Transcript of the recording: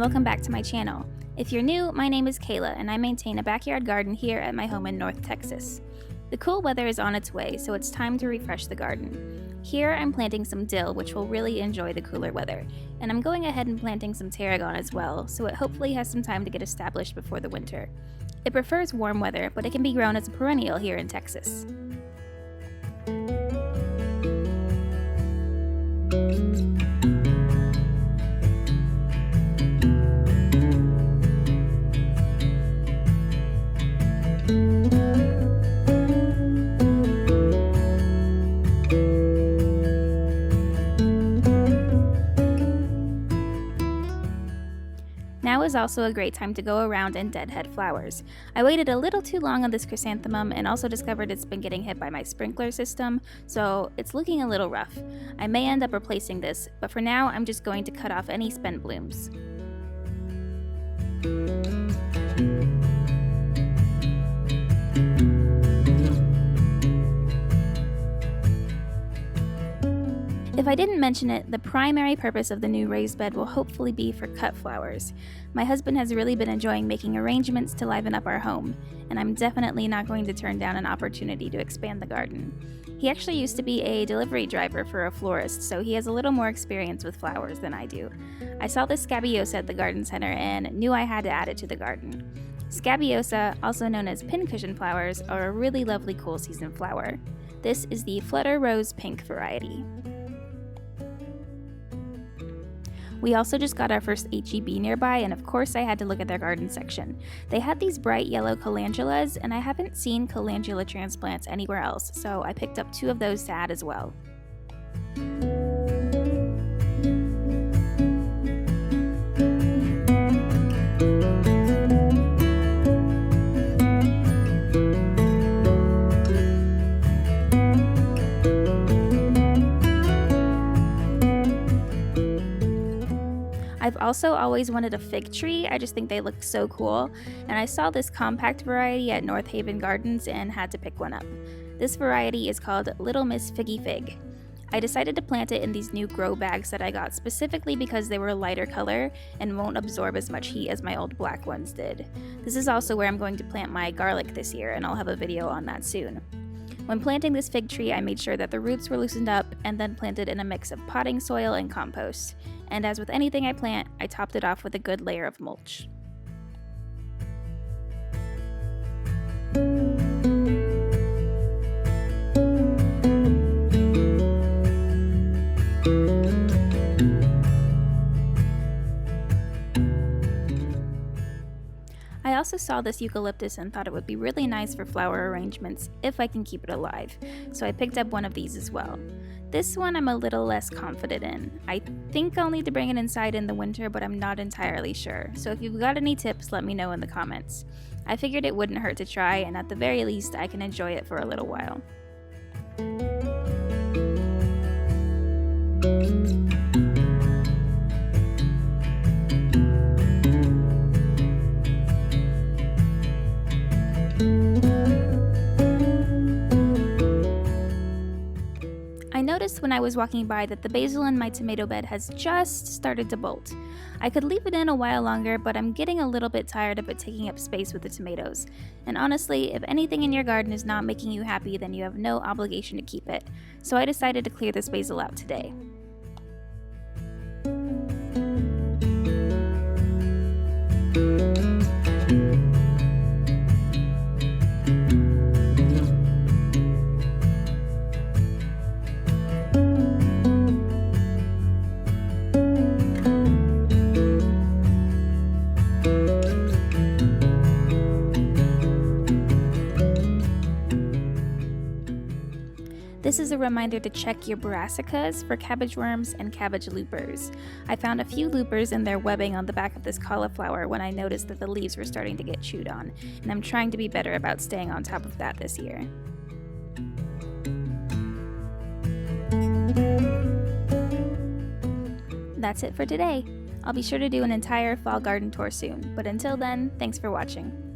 welcome back to my channel. If you're new, my name is Kayla and I maintain a backyard garden here at my home in North Texas. The cool weather is on its way, so it's time to refresh the garden. Here I'm planting some dill, which will really enjoy the cooler weather, and I'm going ahead and planting some tarragon as well, so it hopefully has some time to get established before the winter. It prefers warm weather, but it can be grown as a perennial here in Texas. Now is also a great time to go around in Deadhead Flowers. I waited a little too long on this chrysanthemum and also discovered it's been getting hit by my sprinkler system, so it's looking a little rough. I may end up replacing this, but for now I'm just going to cut off any spent blooms. If I didn't mention it, the primary purpose of the new raised bed will hopefully be for cut flowers. My husband has really been enjoying making arrangements to liven up our home, and I'm definitely not going to turn down an opportunity to expand the garden. He actually used to be a delivery driver for a florist, so he has a little more experience with flowers than I do. I saw this scabiosa at the garden center and knew I had to add it to the garden. Scabiosa, also known as pincushion flowers, are a really lovely cool season flower. This is the Flutter Rose Pink variety. We also just got our first HEB nearby, and of course I had to look at their garden section. They had these bright yellow calendulas, and I haven't seen calendula transplants anywhere else, so I picked up 2 of those to add as well. I've also always wanted a fig tree. I just think they look so cool, and I saw this compact variety at North Haven Gardens and had to pick one up. This variety is called Little Miss Figgy Fig. I decided to plant it in these new grow bags that I got specifically because they were a lighter color and won't absorb as much heat as my old black ones did. This is also where I'm going to plant my garlic this year, and I'll have a video on that soon. When planting this fig tree, I made sure that the roots were loosened up and then planted in a mix of potting soil and compost. And as with anything I plant, I topped it off with a good layer of mulch. I also saw this eucalyptus and thought it would be really nice for flower arrangements if I can keep it alive, so I picked up one of these as well. This one I'm a little less confident in. I think I'll need to bring it inside in the winter, but I'm not entirely sure, so if you've got any tips, let me know in the comments. I figured it wouldn't hurt to try, and at the very least I can enjoy it for a little while. I noticed when I was walking by that the basil in my tomato bed has just started to bolt. I could leave it in a while longer, but I'm getting a little bit tired of it taking up space with the tomatoes. And honestly, if anything in your garden is not making you happy, then you have no obligation to keep it. So I decided to clear this basil out today. This is a reminder to check your brassicas for cabbage worms and cabbage loopers. I found a few loopers in their webbing on the back of this cauliflower when I noticed that the leaves were starting to get chewed on, and I'm trying to be better about staying on top of that this year. That's it for today. I'll be sure to do an entire fall garden tour soon, but until then, thanks for watching.